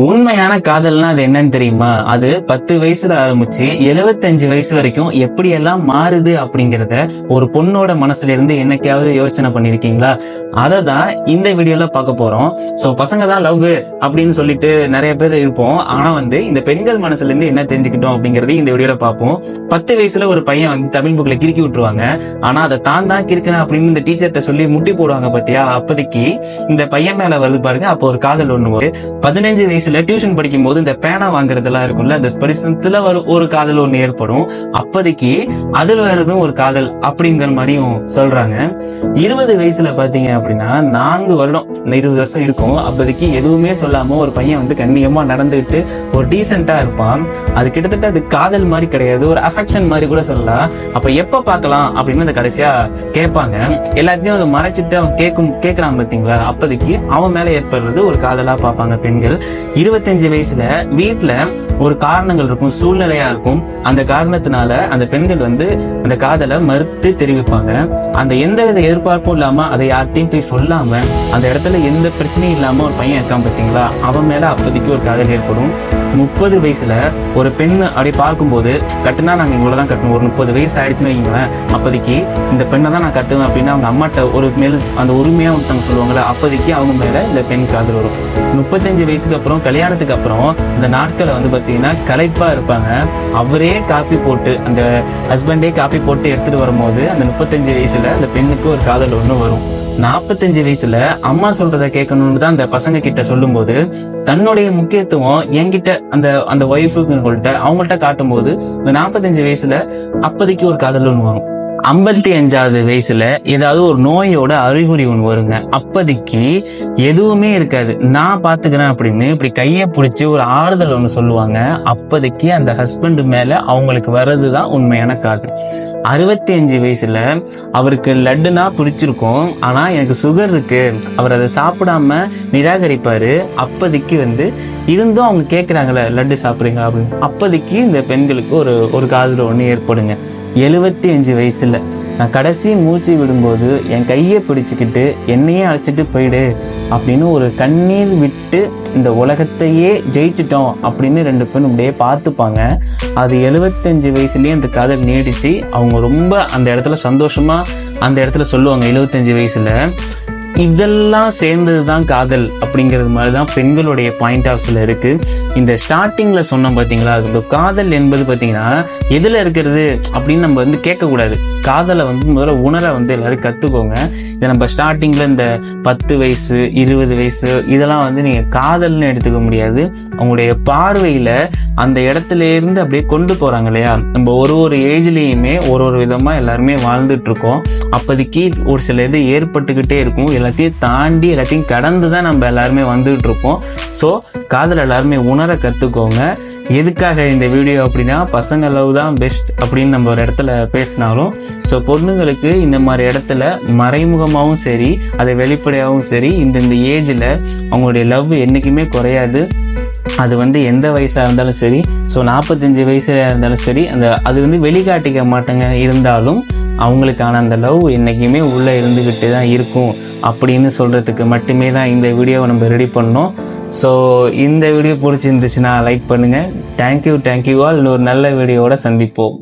உண்மையான காதல்னா அது என்னன்னு தெரியுமா? அது 10 வயசுல ஆரம்பிச்சு 75 வயசு வரைக்கும் எப்படியெல்லாம் மாறுது அப்படிங்கிறத ஒரு பொண்ணோட மனசுல இருந்து என்னைக்காவது யோசனை பண்ணிருக்கீங்களா? அதை தான் இந்த வீடியோல பார்க்க போறோம். சோ பசங்க தான் லவ் அப்படின்னு சொல்லிட்டு நிறைய பேர் இருப்போம். ஆனா இந்த பெண்கள் மனசுல இருந்து என்ன தெரிஞ்சுக்கிட்டோம் அப்படிங்கறதையும் இந்த வீடியோல பார்ப்போம். 10 வயசுல ஒரு பையன் தமிழ் புக்ல கிறுக்கி விட்டுருவாங்க. ஆனா அதை தான் கிறுக்கணும் அப்படின்னு இந்த டீச்சர்கிட்ட சொல்லி முட்டி போடுவாங்க பாத்தியா? அப்போதைக்கு இந்த பையன் மேல வருது பாருங்க. அப்போ ஒரு காதல் ஒண்ணு வரும். 15 வயசுல டியூஷன் படிக்கும் போது இந்த பேனா வாங்குறதெல்லாம் இருக்கும்ல, அந்த பரிசத்துல ஒரு காதல் ஒண்ணு ஏற்படும். அப்போதைக்கு அதுல வருதும் ஒரு காதல் அப்படிங்கிற மாதிரியும் சொல்றாங்க. 20 வயசுல பாத்தீங்க அப்படின்னா 4 வருடம் 20 வருஷம் இருக்கும். அப்போதைக்கு எதுவுமே சொல்லாம ஒரு பையன் கண்ணியமா நடந்துட்டு ஒரு டீசென்டா இருப்பான். அது கிட்டத்தட்ட அது காதல் மாதிரி கிடையாது, ஒரு அஃபெக்ஷன் மாதிரி கூட சொல்லலாம். அப்ப எப்ப பார்க்கலாம் அப்படின்னு அந்த கடைசியா கேட்பாங்க. எல்லாத்தையும் அதை மறைச்சிட்டு அவன் கேட்கறான் பாத்தீங்களா? அப்போதைக்கு அவன் மேல ஏற்படுறது ஒரு காதலா பார்ப்பாங்க பெண்கள். 25 வயசுல வீட்டுல ஒரு காரணங்கள் இருக்கும், சூழ்நிலையா இருக்கும். அந்த காரணத்தினால அந்த பெண்கள் அந்த காதலை மறுத்து தெரிவிப்பாங்க. அந்த எந்தவித எதிர்பார்ப்பும் இல்லாம அதை யார்ட்டையும் போய் சொல்லாம அந்த இடத்துல எந்த பிரச்சனையும் இல்லாம ஒரு பையன் இருக்கான் பாத்தீங்களா? அவன் மேல அப்போதைக்கு ஒரு காதல் ஏற்படும். 30 வயசுல ஒரு பெண் அப்படி பார்க்கும்போது, கட்டுனா நாங்க இவ்வளவுதான் கட்டணும், ஒரு 30 வயசு ஆயிடுச்சுன்னு வைங்களேன், அப்போதைக்கு இந்த பெண்ணை தான் நான் கட்டுவேன் அப்படின்னு அவங்க அம்மாட்ட ஒரு மேல அந்த உரிமையா ஒருத்தவங்க சொல்லுவாங்கல்ல, அப்போதைக்கு அவங்க மேல இந்த பெண் காதல் வரும். 35 வயசுக்கு அப்புறம் கல்யாணத்துக்கு அப்புறம் இந்த நாட்களை பாத்தீங்கன்னா களைப்பா இருப்பாங்க. அவரே காப்பி போட்டு, அந்த ஹஸ்பண்டே காப்பி போட்டு எடுத்துட்டு வரும்போது அந்த 35 வயசுல அந்த பெண்ணுக்கு ஒரு காதல் ஒண்ணு வரும். 45 வயசுல அம்மா சொல்றத கேட்கணும்னு தான் அந்த பசங்க கிட்ட சொல்லும் போது தன்னுடைய முக்கியத்துவம் என்கிட்ட அந்த ஒய்ஃபுங்கள்ட்ட அவங்கள்ட்ட காட்டும் போது இந்த 45 வயசுல அப்போதைக்கு ஒரு காதல் ஒண்ணு வரும். 55வது வயசுல ஏதாவது ஒரு நோயோட அறிகுறி ஒண்ணு வருங்க. அப்போதைக்கு எதுவுமே இருக்காது, நான் பாத்துக்கிறேன் அப்படின்னு இப்படி கைய பிடிச்சி ஒரு ஆறுதல் ஒண்ணு சொல்லுவாங்க. அப்போதைக்கு அந்த ஹஸ்பண்ட் மேல அவங்களுக்கு வர்றதுதான் உண்மையான காதல். 65 வயசுல அவருக்கு லட்டுனா பிடிச்சிருக்கும், ஆனா எனக்கு சுகர் இருக்கு, அவர் அதை சாப்பிடாம நிராகரிப்பாரு. அப்போதைக்கு இருந்தும் அவங்க கேட்கிறாங்களே லட்டு சாப்பிடுறீங்க அப்படின்னு, அப்போதைக்கு இந்த பெண்களுக்கு ஒரு காதல் ஒண்ணு ஏற்படுங்க. 75 வயசுல நான் கடைசி மூச்சு விடும்போது என் கையை பிடிச்சுக்கிட்டு என்னையே அழைச்சிட்டு போயிடு அப்படின்னு ஒரு கண்ணீர் விட்டு இந்த உலகத்தையே ஜெயிச்சிட்டோம் அப்படின்னு 2 பேரும் அப்படியே பார்த்துப்பாங்க. அது 75 வயசுலயே அந்த காதல் நீடிச்சு அவங்க ரொம்ப அந்த இடத்துல சந்தோஷமா அந்த இடத்துல சொல்லுவாங்க. 75 வயசுல இதெல்லாம் சேர்ந்ததுதான் காதல் அப்படிங்கிறது மாதிரிதான் பெண்களுடைய பாயிண்ட் ஆஃப் வியூல இருக்கு. இந்த ஸ்டார்டிங்ல சொன்னோம் பாத்தீங்களா, இந்த காதல் என்பது பாத்தீங்கன்னா எதுல இருக்கிறது அப்படின்னு நம்ம கேட்கக்கூடாது. காதலை முதல்ல உணர எல்லாரும் கத்துக்கோங்க. இதை நம்ம ஸ்டார்டிங்ல இந்த 10 வயசு 20 வயசு இதெல்லாம் நீங்க காதல்னு எடுத்துக்க முடியாது. அவங்களுடைய பார்வையில அந்த இடத்துல இருந்து அப்படியே கொண்டு போறாங்க இல்லையா? நம்ம ஒரு ஏஜ்லயுமே ஒரு விதமா எல்லாருமே வாழ்ந்துட்டு இருக்கோம். அப்போதைக்கு ஒரு சில இது ஏற்பட்டுக்கிட்டே இருக்கும். எல்லாத்தையும் தாண்டி எல்லாத்தையும் கடந்துதான் நம்ம எல்லாருமே வந்துட்டு இருப்போம். ஸோ காதல் எல்லாருமே உணர கத்துக்கோங்க. எதுக்காக இந்த வீடியோ அப்படின்னா, பசங்க லவ் தான் பெஸ்ட் அப்படின்னு நம்ம ஒரு இடத்துல பேசினாலும், ஸோ பொண்ணுங்களுக்கு இந்த மாதிரி இடத்துல மறைமுகமாகவும் சரி அதை வெளிப்படையாகவும் சரி இந்த ஏஜ்ல அவங்களுடைய லவ் என்னைக்குமே குறையாது. அது எந்த வயசாக இருந்தாலும் சரி, ஸோ 45 வயசுல இருந்தாலும் சரி, அது வெளிக்காட்டிக்க மாட்டாங்க. இருந்தாலும் அவங்களுக்கான அந்த லவ் என்னைக்குமே உள்ளே இருந்துக்கிட்டு தான் இருக்கும் அப்படின்னு சொல்கிறதுக்கு மட்டுமே தான் இந்த வீடியோவை நம்ம ரெடி பண்ணோம். ஸோ இந்த வீடியோ பிடிச்சிருந்துச்சுன்னா லைக் பண்ணுங்கள். Thank you all. இன்னொரு நல்ல வீடியோவோட சந்திப்போம்.